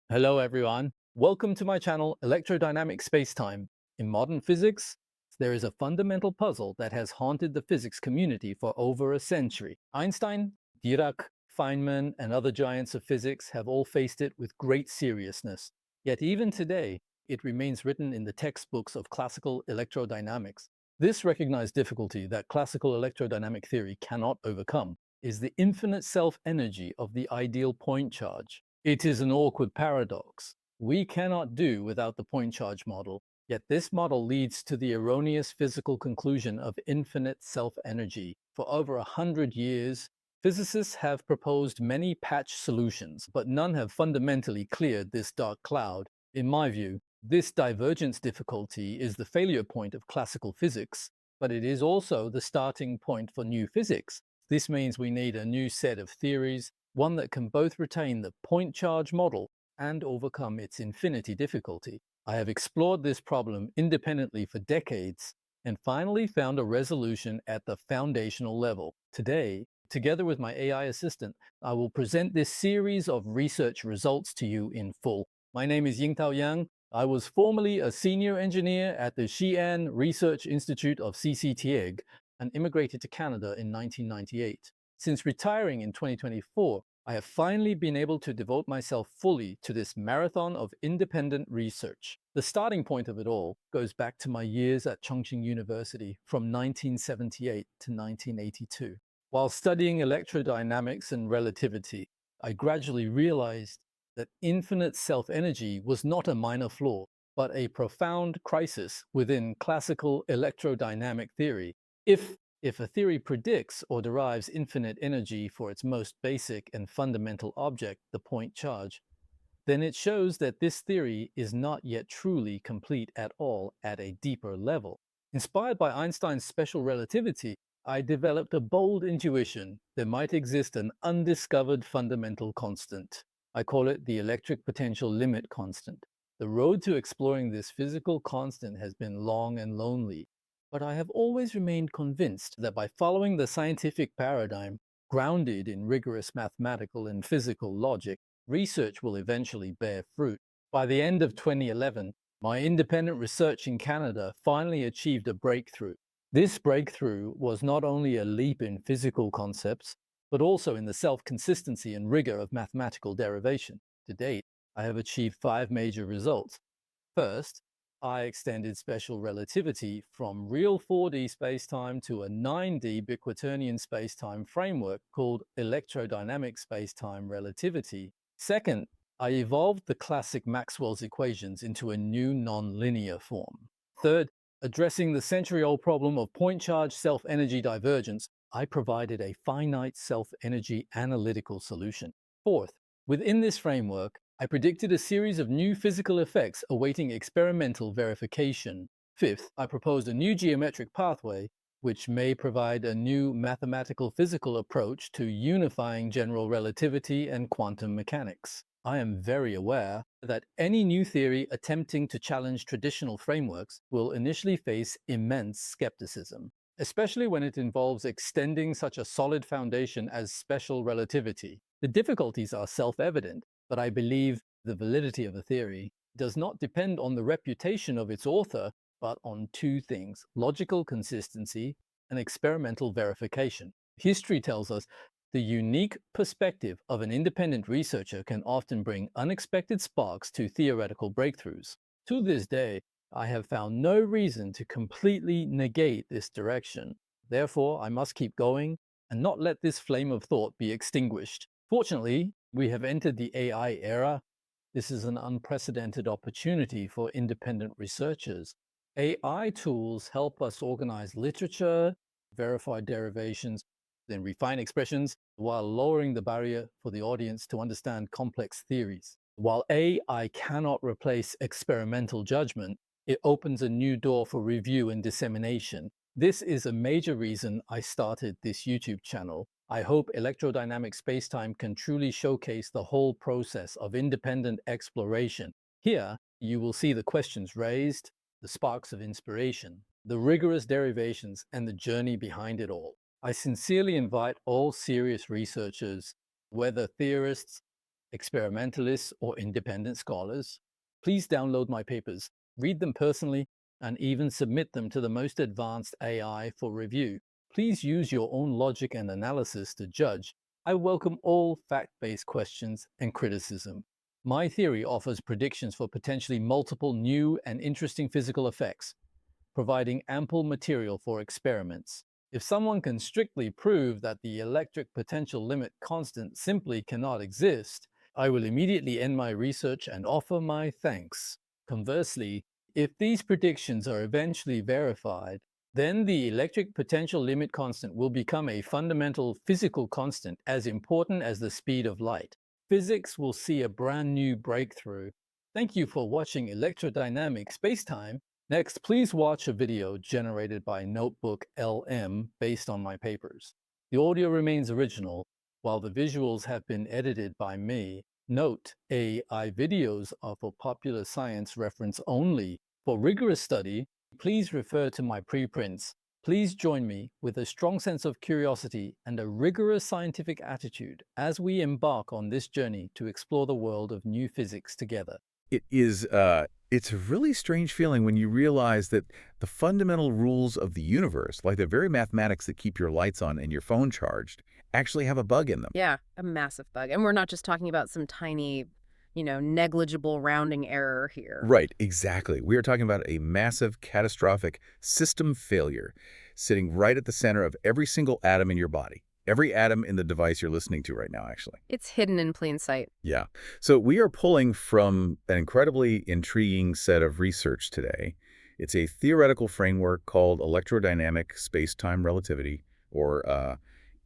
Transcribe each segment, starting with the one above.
Hello, everyone. Welcome to my channel, Electrodynamic Spacetime. In modern physics, there is a fundamental puzzle that has haunted the physics community for over a century. Einstein, Dirac, Feynman, and other giants of physics have all faced it with great seriousness. Yet even today, it remains written in the textbooks of classical electrodynamics. This recognized difficulty that classical electrodynamic theory cannot overcome is the infinite self-energy of the ideal point charge. It is an awkward paradox. We cannot do without the point charge model, yet this model leads to the erroneous physical conclusion of infinite self-energy. For over 100 years, physicists have proposed many patch solutions, but none have fundamentally cleared this dark cloud. In my view, this divergence difficulty is the failure point of classical physics, but it is also the starting point for new physics. This means we need a new set of theories, one that can both retain the point charge model and overcome its infinity difficulty. I have explored this problem independently for decades and finally found a resolution at the foundational level. Today, together with my AI assistant, I will present this series of research results to you in full. My name is Yingtao Yang. I was formerly a senior engineer at the Xi'an Research Institute of CCTIG and immigrated to Canada in 1998. Since retiring in 2024, I have finally been able to devote myself fully to this marathon of independent research. The starting point of it all goes back to my years at Chongqing University from 1978 to 1982. While studying electrodynamics and relativity, I gradually realized that infinite self-energy was not a minor flaw, but a profound crisis within classical electrodynamic theory. If a theory predicts or derives infinite energy for its most basic and fundamental object, the point charge, then it shows that this theory is not yet truly complete at all at a deeper level. Inspired by Einstein's special relativity, I developed a bold intuition there might exist an undiscovered fundamental constant. I call it the electric potential limit constant. The road to exploring this physical constant has been long and lonely, but I have always remained convinced that by following the scientific paradigm, grounded in rigorous mathematical and physical logic, research will eventually bear fruit. By the end of 2011, my independent research in Canada finally achieved a breakthrough. This breakthrough was not only a leap in physical concepts, but also in the self-consistency and rigor of mathematical derivation. To date, I have achieved 5 major results. First, I extended special relativity from real 4D spacetime to a 9D Biquaternion spacetime framework called Electrodynamic Spacetime Relativity. Second, I evolved the classic Maxwell's equations into a new nonlinear form. Third, addressing the century-old problem of point charge self-energy divergence, I provided a finite self-energy analytical solution. Fourth, within this framework, I predicted a series of new physical effects awaiting experimental verification. Fifth, I proposed a new geometric pathway, which may provide a new mathematical physical approach to unifying general relativity and quantum mechanics. I am very aware that any new theory attempting to challenge traditional frameworks will initially face immense skepticism, especially when it involves extending such a solid foundation as special relativity. The difficulties are self-evident, but I believe the validity of a theory does not depend on the reputation of its author, but on two things: logical consistency and experimental verification. History tells us the unique perspective of an independent researcher can often bring unexpected sparks to theoretical breakthroughs. To this day, I have found no reason to completely negate this direction. Therefore, I must keep going and not let this flame of thought be extinguished. Fortunately, we have entered the AI era. This is an unprecedented opportunity for independent researchers. AI tools help us organize literature, verify derivations, then refine expressions while lowering the barrier for the audience to understand complex theories. While AI cannot replace experimental judgment, it opens a new door for review and dissemination. This is a major reason I started this YouTube channel. I hope Electrodynamic Spacetime can truly showcase the whole process of independent exploration. Here, you will see the questions raised, the sparks of inspiration, the rigorous derivations, and the journey behind it all. I sincerely invite all serious researchers, whether theorists, experimentalists, or independent scholars. Please download my papers, read them personally, and even submit them to the most advanced AI for review. Please use your own logic and analysis to judge. I welcome all fact-based questions and criticism. My theory offers predictions for potentially multiple new and interesting physical effects, providing ample material for experiments. If someone can strictly prove that the electric potential limit constant simply cannot exist, I will immediately end my research and offer my thanks. Conversely, if these predictions are eventually verified, then the electric potential limit constant will become a fundamental physical constant as important as the speed of light. Physics will see a brand new breakthrough. Thank you for watching Electrodynamic Spacetime. Next, please watch a video generated by Notebook LM based on my papers. The audio remains original, while the visuals have been edited by me. Note, AI videos are for popular science reference only. For rigorous study, please refer to my preprints. Please join me with a strong sense of curiosity and a rigorous scientific attitude as we embark on this journey to explore the world of new physics together. It's a really strange feeling when you realize that the fundamental rules of the universe, like the very mathematics that keep your lights on and your phone charged, actually have a bug in them. Yeah, a massive bug. And we're not just talking about some tiny, negligible rounding error here. Right, exactly. We are talking about a massive, catastrophic system failure sitting right at the center of every single atom in your body. Every atom in the device you're listening to right now, actually. It's hidden in plain sight. Yeah. So we are pulling from an incredibly intriguing set of research today. It's a theoretical framework called Electrodynamic Spacetime Relativity, or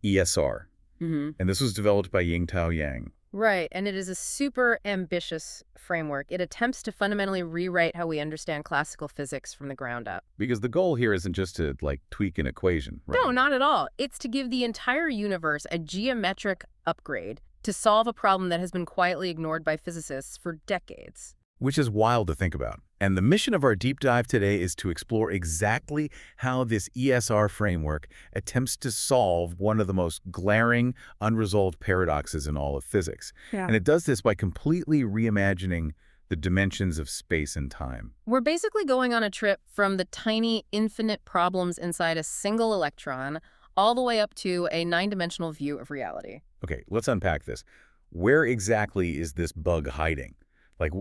ESR. And this was developed by Yingtao Yang. Right, and it is a super ambitious framework. It attempts to fundamentally rewrite how we understand classical physics from the ground up. Because the goal here isn't just to, tweak an equation, right? No, not at all. It's to give the entire universe a geometric upgrade to solve a problem that has been quietly ignored by physicists for decades. Which is wild to think about. And the mission of our deep dive today is to explore exactly how this ESR framework attempts to solve one of the most glaring, unresolved paradoxes in all of physics. Yeah. And it does this by completely reimagining the dimensions of space and time. We're basically going on a trip from the tiny, infinite problems inside a single electron all the way up to a 9-dimensional view of reality. Okay, let's unpack this. Where exactly is this bug hiding?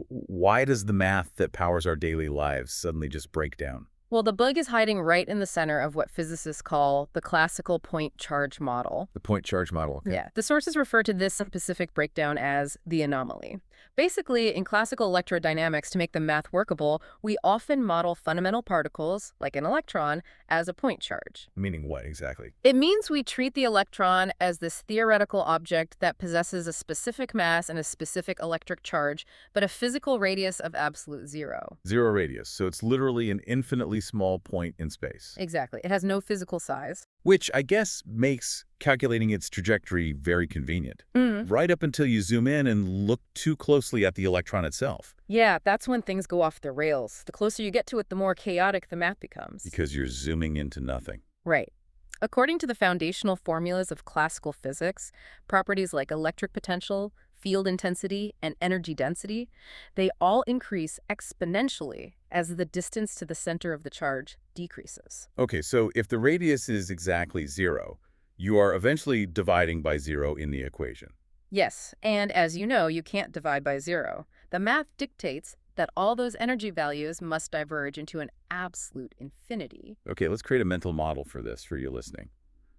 Why does the math that powers our daily lives suddenly just break down? Well, the bug is hiding right in the center of what physicists call the classical point charge model. The point charge model, okay. Yeah, the sources refer to this specific breakdown as the anomaly. Basically, in classical electrodynamics, to make the math workable, we often model fundamental particles, like an electron, as a point charge. Meaning what exactly? It means we treat the electron as this theoretical object that possesses a specific mass and a specific electric charge, but a physical radius of absolute zero. Zero radius, so it's literally an infinitely small point in space. Exactly. It has no physical size. Which I guess makes calculating its trajectory very convenient. Right up until you zoom in and look too closely at the electron itself. Yeah, that's when things go off the rails. The closer you get to it, the more chaotic the math becomes. Because you're zooming into nothing. Right. According to the foundational formulas of classical physics, properties like electric potential, field intensity, and energy density, they all increase exponentially as the distance to the center of the charge decreases. Okay, so if the radius is exactly zero, you are eventually dividing by zero in the equation. Yes, and as you know, you can't divide by zero. The math dictates that all those energy values must diverge into an absolute infinity. Okay, let's create a mental model for this for you listening.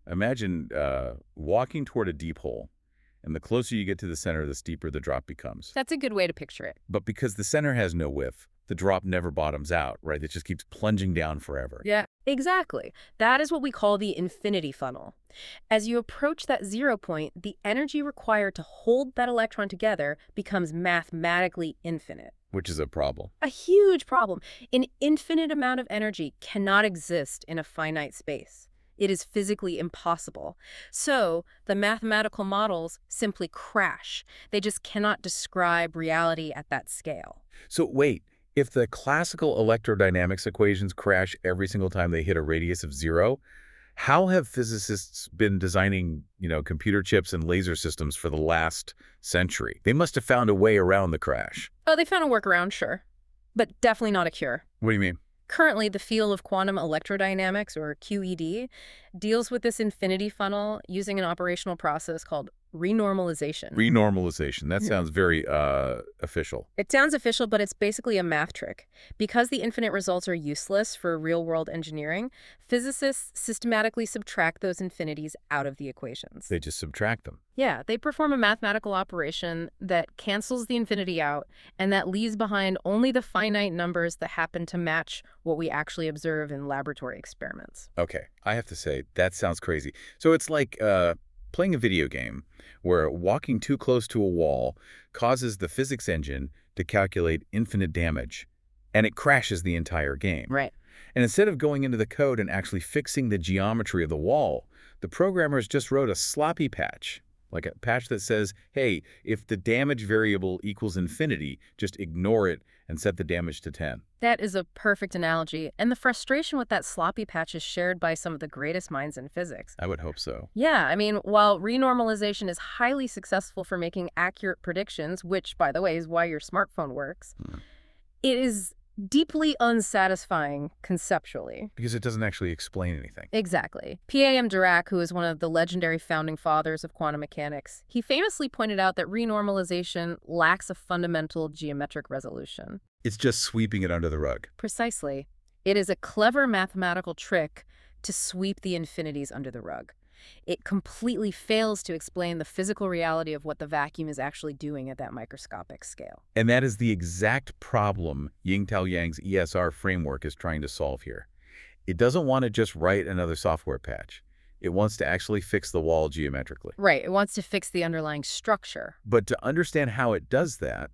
Imagine walking toward a deep hole, and the closer you get to the center, the steeper the drop becomes. That's a good way to picture it. But because the center has no width, the drop never bottoms out, right? It just keeps plunging down forever. Yeah, exactly. That is what we call the infinity funnel. As you approach that 0 point, the energy required to hold that electron together becomes mathematically infinite. Which is a problem. A huge problem. An infinite amount of energy cannot exist in a finite space. It is physically impossible. So the mathematical models simply crash. They just cannot describe reality at that scale. So wait, if the classical electrodynamics equations crash every single time they hit a radius of zero, How have physicists been designing, computer chips and laser systems for the last century? They must have found a way around the crash. Oh, they found a workaround, sure. But definitely not a cure. What do you mean? Currently, the field of quantum electrodynamics, or QED, deals with this infinity funnel using an operational process called renormalization. Renormalization. That sounds very official. It sounds official, but it's basically a math trick. Because the infinite results are useless for real-world engineering, physicists systematically subtract those infinities out of the equations. They just subtract them. Yeah, they perform a mathematical operation that cancels the infinity out and that leaves behind only the finite numbers that happen to match what we actually observe in laboratory experiments. Okay, I have to say, that sounds crazy. So it's like playing a video game where walking too close to a wall causes the physics engine to calculate infinite damage, and it crashes the entire game. Right. And instead of going into the code and actually fixing the geometry of the wall, the programmers just wrote a sloppy patch, like a patch that says, hey, if the damage variable equals infinity, just ignore it and set the damage to 10. That is a perfect analogy, and the frustration with that sloppy patch is shared by some of the greatest minds in physics. I would hope so. Yeah, I mean, while renormalization is highly successful for making accurate predictions, which, by the way, is why your smartphone works, it is deeply unsatisfying conceptually. Because it doesn't actually explain anything. Exactly. P.A.M. Dirac, who is one of the legendary founding fathers of quantum mechanics, he famously pointed out that renormalization lacks a fundamental geometric resolution. It's just sweeping it under the rug. Precisely. It is a clever mathematical trick to sweep the infinities under the rug. It completely fails to explain the physical reality of what the vacuum is actually doing at that microscopic scale. And that is the exact problem Yingtao Yang's ESR framework is trying to solve here. It doesn't want to just write another software patch. It wants to actually fix the wall geometrically. Right. It wants to fix the underlying structure. But to understand how it does that,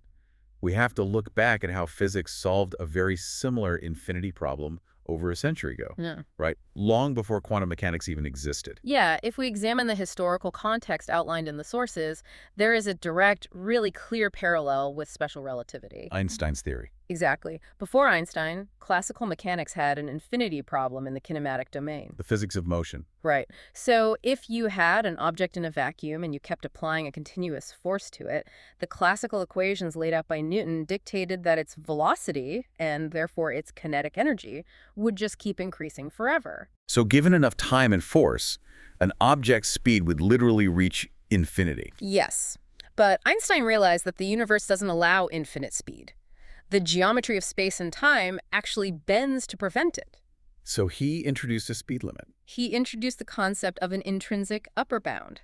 we have to look back at how physics solved a very similar infinity problem over a century ago, right? Long before quantum mechanics even existed. Yeah, if we examine the historical context outlined in the sources, there is a direct, really clear parallel with special relativity. Einstein's theory. Exactly. Before Einstein, classical mechanics had an infinity problem in the kinematic domain. The physics of motion. Right. So if you had an object in a vacuum and you kept applying a continuous force to it, the classical equations laid out by Newton dictated that its velocity, and therefore its kinetic energy, would just keep increasing forever. So given enough time and force, an object's speed would literally reach infinity. Yes. But Einstein realized that the universe doesn't allow infinite speed. The geometry of space and time actually bends to prevent it. So he introduced a speed limit. He introduced the concept of an intrinsic upper bound.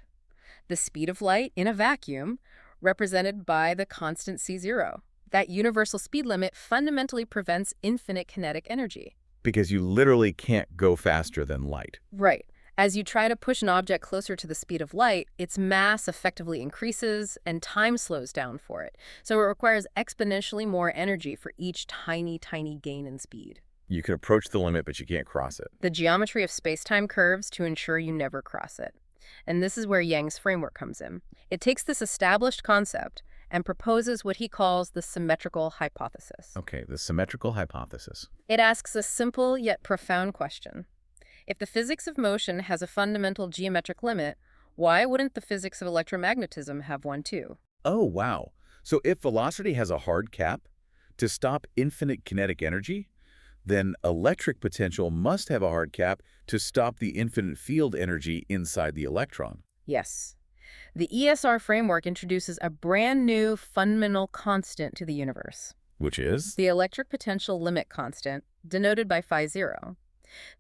The speed of light in a vacuum, represented by the constant c0. That universal speed limit fundamentally prevents infinite kinetic energy. Because you literally can't go faster than light. Right. As you try to push an object closer to the speed of light, its mass effectively increases and time slows down for it. So it requires exponentially more energy for each tiny, tiny gain in speed. You can approach the limit, but you can't cross it. The geometry of space-time curves to ensure you never cross it. And this is where Yang's framework comes in. It takes this established concept and proposes what he calls the symmetrical hypothesis. Okay, the symmetrical hypothesis. It asks a simple yet profound question. If the physics of motion has a fundamental geometric limit, why wouldn't the physics of electromagnetism have one too? Oh, wow. So if velocity has a hard cap to stop infinite kinetic energy, then electric potential must have a hard cap to stop the infinite field energy inside the electron. Yes. The ESR framework introduces a brand new fundamental constant to the universe. Which is? The electric potential limit constant, denoted by phi0.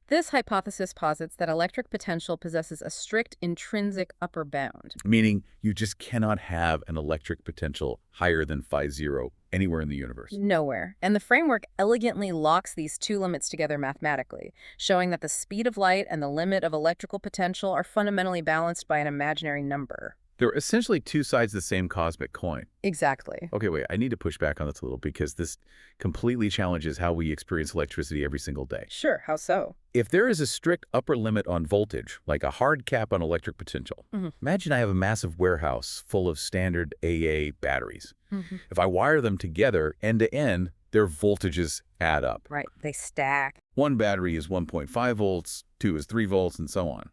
This hypothesis posits that electric potential possesses a strict intrinsic upper bound. Meaning you just cannot have an electric potential higher than phi0 anywhere in the universe. Nowhere. And the framework elegantly locks these two limits together mathematically, showing that the speed of light and the limit of electrical potential are fundamentally balanced by an imaginary number. They're essentially two sides of the same cosmic coin. Exactly. Okay, wait, I need to push back on this a little because this completely challenges how we experience electricity every single day. Sure, how so? If there is a strict upper limit on voltage, like a hard cap on electric potential, imagine I have a massive warehouse full of standard AA batteries. If I wire them together end to end, their voltages add up. Right, they stack. One battery is 1.5 volts, two is 3 volts, and so on.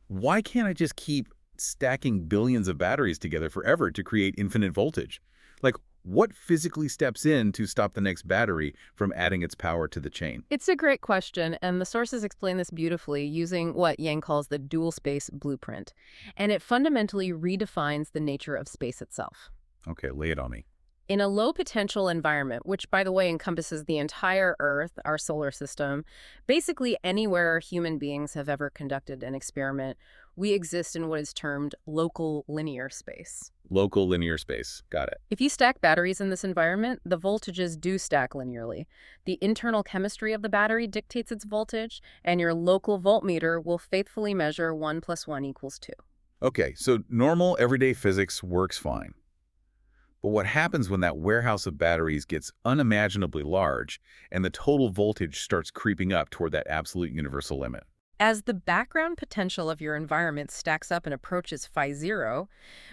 Why can't I just keep stacking billions of batteries together forever to create infinite voltage? Like, what physically steps in to stop the next battery from adding its power to the chain? It's a great question, and the sources explain this beautifully using what Yang calls the dual space blueprint. And it fundamentally redefines the nature of space itself. Okay, lay it on me. In a low-potential environment, which, by the way, encompasses the entire Earth, our solar system, basically anywhere human beings have ever conducted an experiment, we exist in what is termed local linear space. Local linear space. Got it. If you stack batteries in this environment, the voltages do stack linearly. The internal chemistry of the battery dictates its voltage, and your local voltmeter will faithfully measure 1 + 1 = 2. Okay, so normal everyday physics works fine. But what happens when that warehouse of batteries gets unimaginably large and the total voltage starts creeping up toward that absolute universal limit? As the background potential of your environment stacks up and approaches phi 0,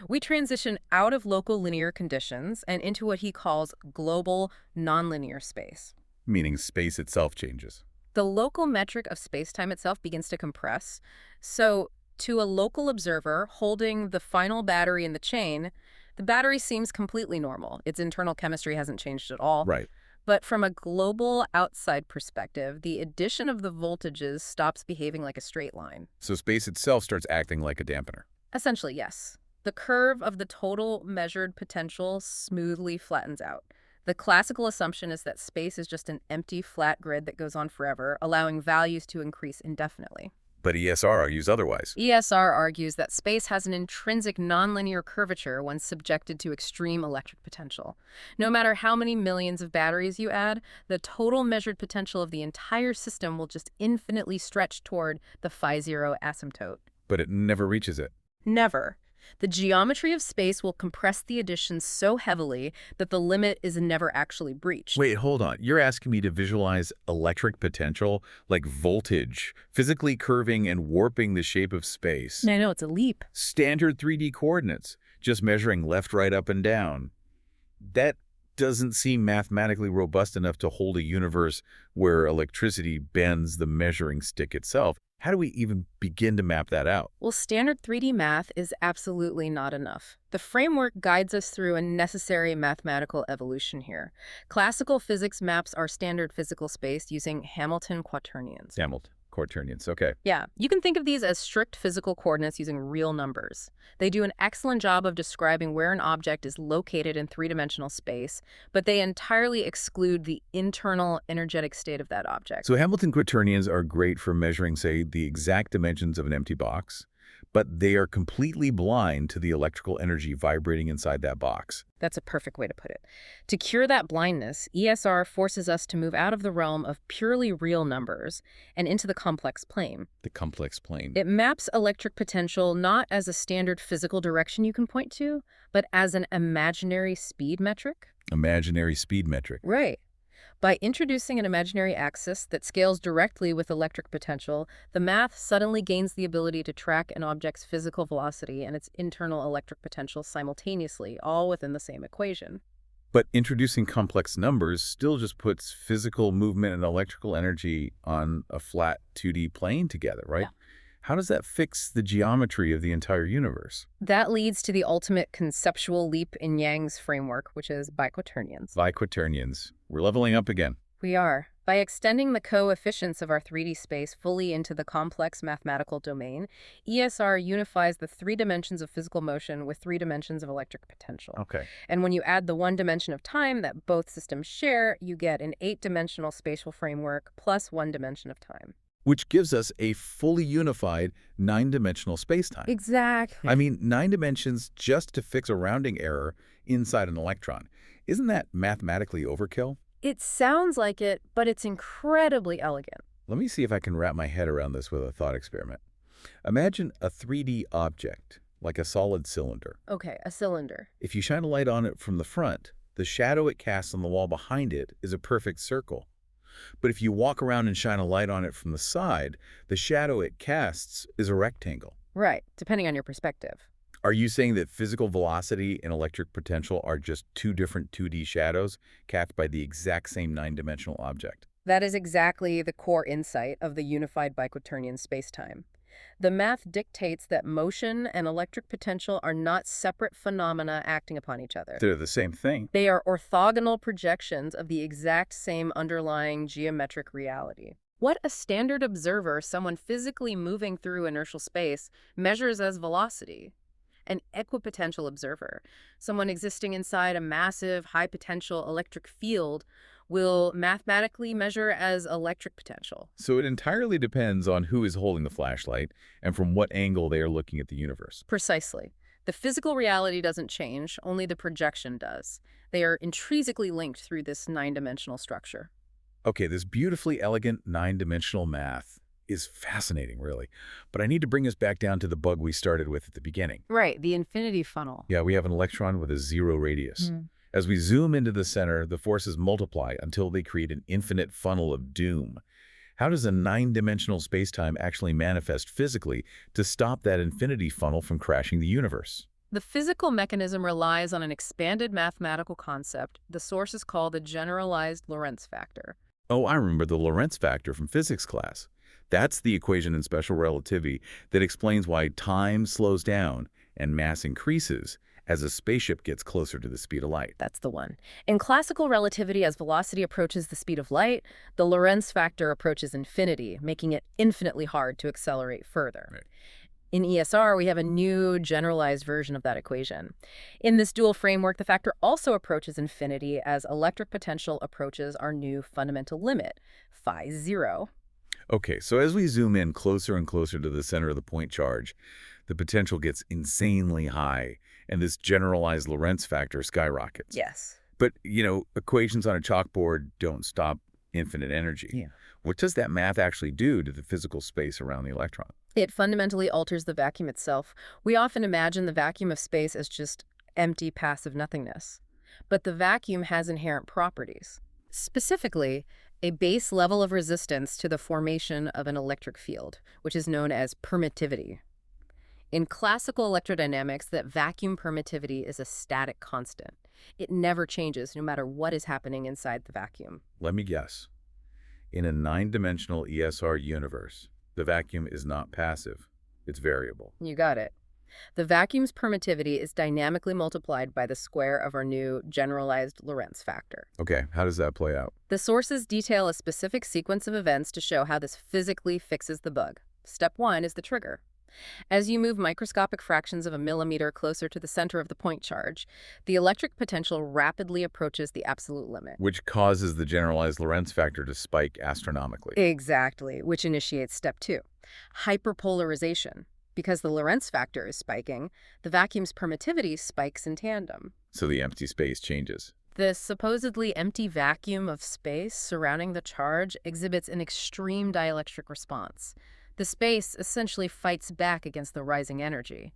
we transition out of local linear conditions and into what he calls global nonlinear space. Meaning space itself changes. The local metric of spacetime itself begins to compress. So, to a local observer holding the final battery in the chain, the battery seems completely normal. Its internal chemistry hasn't changed at all. Right. But from a global outside perspective, the addition of the voltages stops behaving like a straight line. So space itself starts acting like a dampener. Essentially, yes. The curve of the total measured potential smoothly flattens out. The classical assumption is that space is just an empty, flat grid that goes on forever, allowing values to increase indefinitely. But ESR argues otherwise. ESR argues that space has an intrinsic nonlinear curvature when subjected to extreme electric potential. No matter how many millions of batteries you add, the total measured potential of the entire system will just infinitely stretch toward the phi 0 asymptote. But it never reaches it. Never. The geometry of space will compress the additions so heavily that the limit is never actually breached. Wait, hold on. You're asking me to visualize electric potential, like voltage, physically curving and warping the shape of space. I know, it's a leap. Standard 3D coordinates, just measuring left, right, up, and down. That doesn't seem mathematically robust enough to hold a universe where electricity bends the measuring stick itself. How do we even begin to map that out? Well, standard 3D math is absolutely not enough. The framework guides us through a necessary mathematical evolution here. Classical physics maps our standard physical space using Hamilton quaternions. Hamilton quaternions, okay. Yeah, you can think of these as strict physical coordinates using real numbers. They do an excellent job of describing where an object is located in three-dimensional space, but they entirely exclude the internal energetic state of that object. So Hamilton quaternions are great for measuring, say, the exact dimensions of an empty box, but they are completely blind to the electrical energy vibrating inside that box. That's a perfect way to put it. To cure that blindness, ESR forces us to move out of the realm of purely real numbers and into the complex plane. The complex plane. It maps electric potential not as a standard physical direction you can point to, but as an imaginary speed metric. Imaginary speed metric. Right. By introducing an imaginary axis that scales directly with electric potential, the math suddenly gains the ability to track an object's physical velocity and its internal electric potential simultaneously, all within the same equation. But introducing complex numbers still just puts physical movement and electrical energy on a flat 2D plane together, right? Yeah. How does that fix the geometry of the entire universe? That leads to the ultimate conceptual leap in Yang's framework, which is biquaternions. Biquaternions. We're leveling up again. We are. By extending the coefficients of our 3D space fully into the complex mathematical domain, ESR unifies the 3 dimensions of physical motion with 3 dimensions of electric potential. Okay. And when you add the 1 dimension of time that both systems share, you get an 8-dimensional spatial framework plus 1 dimension of time. Which gives us a fully unified 9-dimensional spacetime. Exactly. I mean, 9 dimensions just to fix a rounding error inside an electron. Isn't that mathematically overkill? It sounds like it, but it's incredibly elegant. Let me see if I can wrap my head around this with a thought experiment. Imagine a 3D object, like a solid cylinder. Okay, a cylinder. If you shine a light on it from the front, the shadow it casts on the wall behind it is a perfect circle. But if you walk around and shine a light on it from the side, the shadow it casts is a rectangle. Right, depending on your perspective. Are you saying that physical velocity and electric potential are just two different 2D shadows cast by the exact same nine-dimensional object? That is exactly the core insight of the unified biquaternion spacetime. The math dictates that motion and electric potential are not separate phenomena acting upon each other. They're the same thing. They are orthogonal projections of the exact same underlying geometric reality. What a standard observer, someone physically moving through inertial space, measures as velocity. An equipotential observer, someone existing inside a massive, high-potential electric field, will mathematically measure as electric potential. So it entirely depends on who is holding the flashlight and from what angle they are looking at the universe. Precisely. The physical reality doesn't change, only the projection does. They are intrinsically linked through this nine-dimensional structure. Okay, this beautifully elegant nine-dimensional math is fascinating, really. But I need to bring us back down to the bug we started with at the beginning. Right, the infinity funnel. Yeah, we have an electron with a zero radius. As we zoom into the center, the forces multiply until they create an infinite funnel of doom. How does a nine-dimensional spacetime actually manifest physically to stop that infinity funnel from crashing the universe? The physical mechanism relies on an expanded mathematical concept the sources call the generalized Lorentz factor. Oh, I remember the Lorentz factor from physics class. That's the equation in special relativity that explains why time slows down and mass increases as a spaceship gets closer to the speed of light. That's the one. In classical relativity, as velocity approaches the speed of light, the Lorentz factor approaches infinity, making it infinitely hard to accelerate further. Right. In ESR, we have a new generalized version of that equation. In this dual framework, the factor also approaches infinity as electric potential approaches our new fundamental limit, phi 0. Okay, so as we zoom in closer and closer to the center of the point charge, the potential gets insanely high, and this generalized Lorentz factor skyrockets. Yes. But, equations on a chalkboard don't stop infinite energy. Yeah. What does that math actually do to the physical space around the electron? It fundamentally alters the vacuum itself. We often imagine the vacuum of space as just empty, passive nothingness. But the vacuum has inherent properties. Specifically, a base level of resistance to the formation of an electric field, which is known as permittivity. In classical electrodynamics, that vacuum permittivity is a static constant. It never changes no matter what is happening inside the vacuum. Let me guess. In a nine-dimensional ESR universe, the vacuum is not passive. It's variable. You got it. The vacuum's permittivity is dynamically multiplied by the square of our new generalized Lorentz factor. Okay, how does that play out? The sources detail a specific sequence of events to show how this physically fixes the bug. Step 1 is the trigger. As you move microscopic fractions of a millimeter closer to the center of the point charge, the electric potential rapidly approaches the absolute limit. Which causes the generalized Lorentz factor to spike astronomically. Exactly, which initiates step 2, hyperpolarization. Because the Lorentz factor is spiking, the vacuum's permittivity spikes in tandem. So the empty space changes. The supposedly empty vacuum of space surrounding the charge exhibits an extreme dielectric response. The space essentially fights back against the rising energy.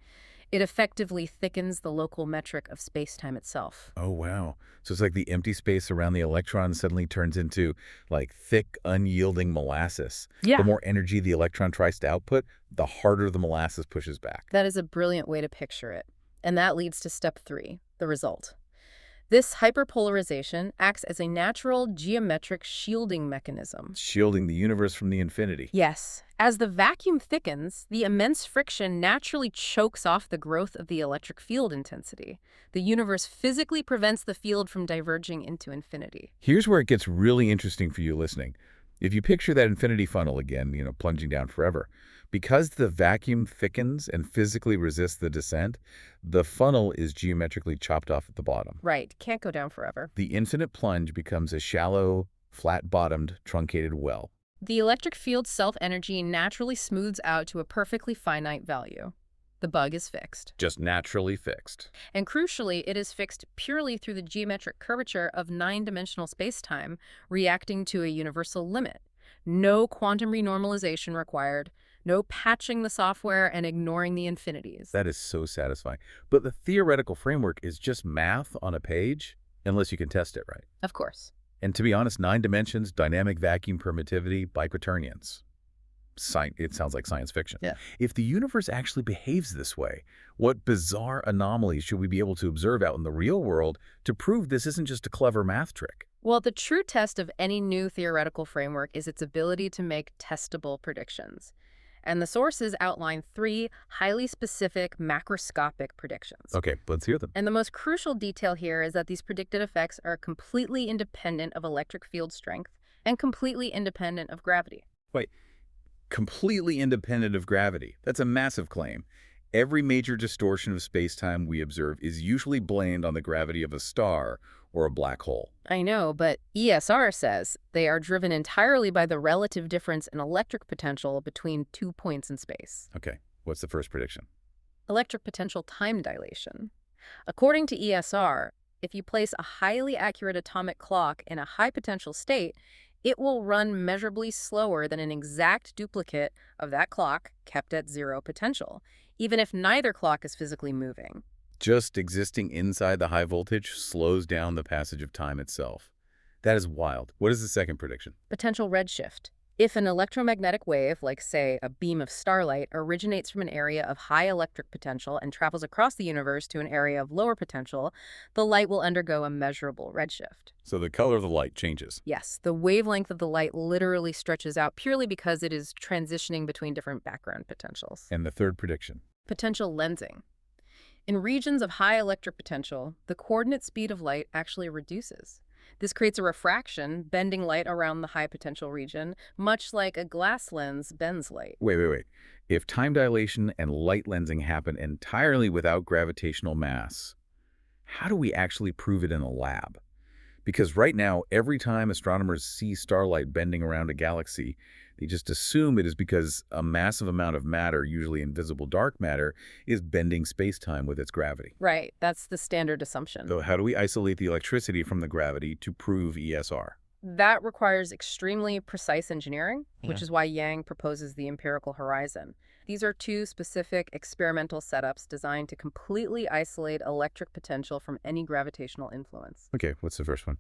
It effectively thickens the local metric of space-time itself. Oh, wow. So it's like the empty space around the electron suddenly turns into, like, thick, unyielding molasses. Yeah. The more energy the electron tries to output, the harder the molasses pushes back. That is a brilliant way to picture it. And that leads to step 3, the result. This hyperpolarization acts as a natural geometric shielding mechanism. Shielding the universe from the infinity. Yes. As the vacuum thickens, the immense friction naturally chokes off the growth of the electric field intensity. The universe physically prevents the field from diverging into infinity. Here's where it gets really interesting for you listening. If you picture that infinity funnel again, plunging down forever, because the vacuum thickens and physically resists the descent, the funnel is geometrically chopped off at the bottom. Right. Can't go down forever. The infinite plunge becomes a shallow, flat-bottomed, truncated well. The electric field's self-energy naturally smooths out to a perfectly finite value. The bug is fixed. Just naturally fixed. And crucially, it is fixed purely through the geometric curvature of nine-dimensional spacetime reacting to a universal limit. No quantum renormalization required. No patching the software and ignoring the infinities. That is so satisfying. But the theoretical framework is just math on a page, unless you can test it right. Of course. And to be honest, 9 dimensions, dynamic vacuum permittivity, biquaternions. It sounds like science fiction. Yeah. If the universe actually behaves this way, what bizarre anomalies should we be able to observe out in the real world to prove this isn't just a clever math trick? Well, the true test of any new theoretical framework is its ability to make testable predictions. And the sources outline 3 highly specific macroscopic predictions. Okay, let's hear them. And the most crucial detail here is that these predicted effects are completely independent of electric field strength and completely independent of gravity. Wait, completely independent of gravity. That's a massive claim. Every major distortion of spacetime we observe is usually blamed on the gravity of a star or a black hole. I know, but ESR says they are driven entirely by the relative difference in electric potential between 2 points in space. Okay, what's the first prediction? Electric potential time dilation. According to ESR, if you place a highly accurate atomic clock in a high potential state, it will run measurably slower than an exact duplicate of that clock kept at 0 potential, even if neither clock is physically moving. Just existing inside the high voltage slows down the passage of time itself. That is wild. What is the second prediction? Potential redshift. If an electromagnetic wave, like say a beam of starlight, originates from an area of high electric potential and travels across the universe to an area of lower potential, the light will undergo a measurable redshift. So the color of the light changes. Yes, the wavelength of the light literally stretches out purely because it is transitioning between different background potentials. And the third prediction? Potential lensing. In regions of high electric potential, the coordinate speed of light actually reduces. This creates a refraction, bending light around the high potential region, much like a glass lens bends light. Wait. If time dilation and light lensing happen entirely without gravitational mass, how do we actually prove it in a lab? Because right now, every time astronomers see starlight bending around a galaxy, they just assume it is because a massive amount of matter, usually invisible dark matter, is bending space-time with its gravity. Right, that's the standard assumption. So how do we isolate the electricity from the gravity to prove ESR? That requires extremely precise engineering, which is why Yang proposes the empirical horizon. These are 2 specific experimental setups designed to completely isolate electric potential from any gravitational influence. Okay, what's the first one?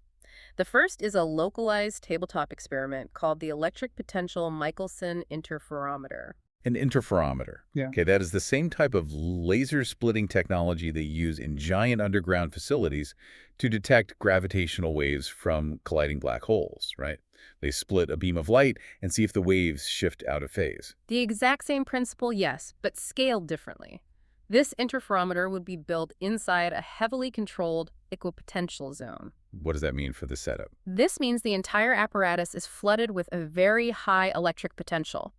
The first is a localized tabletop experiment called the Electric Potential Michelson Interferometer. An interferometer. Yeah. Okay, that is the same type of laser splitting technology they use in giant underground facilities to detect gravitational waves from colliding black holes, right? They split a beam of light and see if the waves shift out of phase. The exact same principle, yes, but scaled differently. This interferometer would be built inside a heavily controlled equipotential zone. What does that mean for the setup? This means the entire apparatus is flooded with a very high electric potential,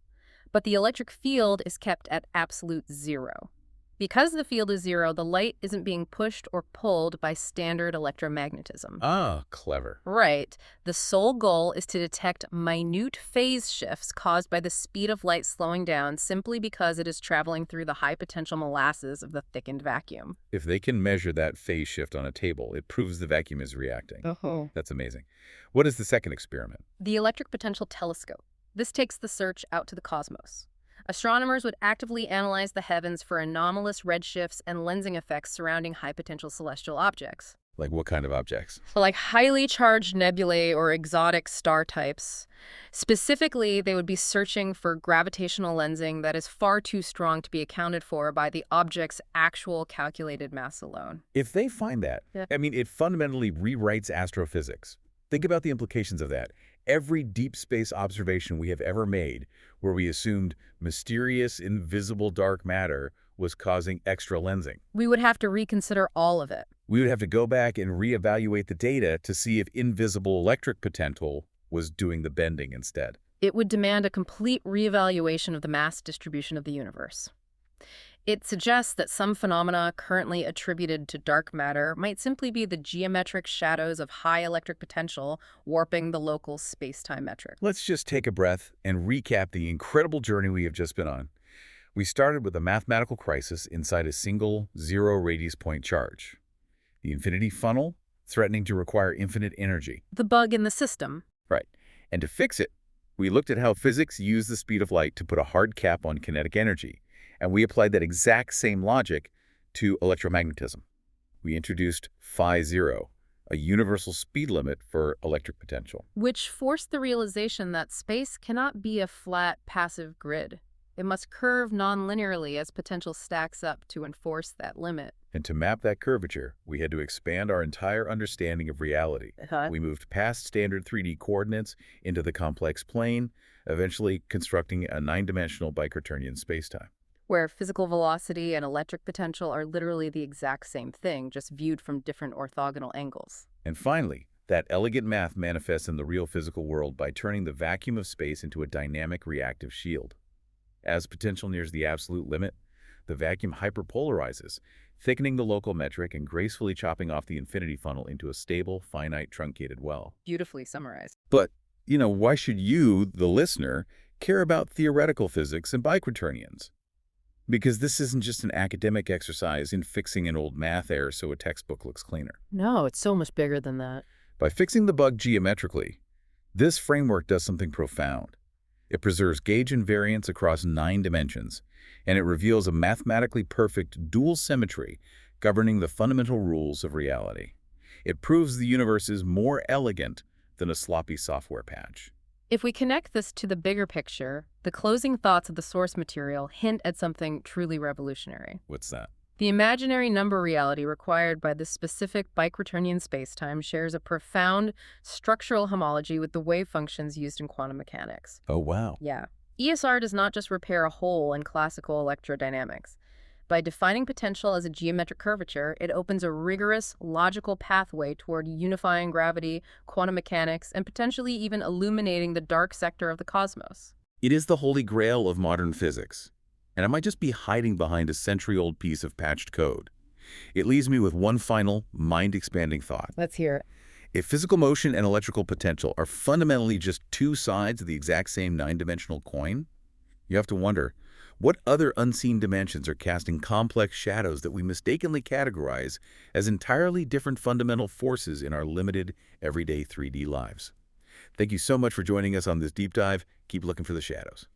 but the electric field is kept at absolute 0. Because the field is 0, the light isn't being pushed or pulled by standard electromagnetism. Ah, clever. Right. The sole goal is to detect minute phase shifts caused by the speed of light slowing down simply because it is traveling through the high potential molasses of the thickened vacuum. If they can measure that phase shift on a table, it proves the vacuum is reacting. Oh. That's amazing. What is the second experiment? The Electric Potential Telescope. This takes the search out to the cosmos. Astronomers would actively analyze the heavens for anomalous redshifts and lensing effects surrounding high-potential celestial objects. Like what kind of objects? Like highly charged nebulae or exotic star types. Specifically, they would be searching for gravitational lensing that is far too strong to be accounted for by the object's actual calculated mass alone. If they find that, I mean, it fundamentally rewrites astrophysics. Think about the implications of that. Every deep space observation we have ever made, where we assumed mysterious, invisible dark matter was causing extra lensing. We would have to reconsider all of it. We would have to go back and reevaluate the data to see if invisible electric potential was doing the bending instead. It would demand a complete reevaluation of the mass distribution of the universe. It suggests that some phenomena currently attributed to dark matter might simply be the geometric shadows of high electric potential warping the local space-time metric. Let's just take a breath and recap the incredible journey we have just been on. We started with a mathematical crisis inside a single zero radius point charge. The infinity funnel, threatening to require infinite energy. The bug in the system. Right. And to fix it, we looked at how physics used the speed of light to put a hard cap on kinetic energy. And we applied that exact same logic to electromagnetism. We introduced phi zero, a universal speed limit for electric potential. Which forced the realization that space cannot be a flat, passive grid. It must curve nonlinearly as potential stacks up to enforce that limit. And to map that curvature, we had to expand our entire understanding of reality. We moved past standard 3D coordinates into the complex plane, eventually constructing a 9-dimensional Bicquaternion spacetime. Where physical velocity and electric potential are literally the exact same thing, just viewed from different orthogonal angles. And finally, that elegant math manifests in the real physical world by turning the vacuum of space into a dynamic reactive shield. As potential nears the absolute limit, the vacuum hyperpolarizes, thickening the local metric and gracefully chopping off the infinity funnel into a stable, finite, truncated well. Beautifully summarized. But, why should you, the listener, care about theoretical physics and Bicquaternions? Because this isn't just an academic exercise in fixing an old math error so a textbook looks cleaner. No, it's so much bigger than that. By fixing the bug geometrically, this framework does something profound. It preserves gauge invariance across 9 dimensions, and it reveals a mathematically perfect dual symmetry governing the fundamental rules of reality. It proves the universe is more elegant than a sloppy software patch. If we connect this to the bigger picture, the closing thoughts of the source material hint at something truly revolutionary. What's that? The imaginary number reality required by this specific Bicquaternion spacetime shares a profound structural homology with the wave functions used in quantum mechanics. Oh, wow. Yeah. ESR does not just repair a hole in classical electrodynamics. By defining potential as a geometric curvature, it opens a rigorous, logical pathway toward unifying gravity, quantum mechanics, and potentially even illuminating the dark sector of the cosmos. It is the holy grail of modern physics. And I might just be hiding behind a century-old piece of patched code. It leaves me with one final, mind-expanding thought. Let's hear it. If physical motion and electrical potential are fundamentally just two sides of the exact same 9-dimensional coin, you have to wonder, what other unseen dimensions are casting complex shadows that we mistakenly categorize as entirely different fundamental forces in our limited, everyday 3D lives? Thank you so much for joining us on this deep dive. Keep looking for the shadows.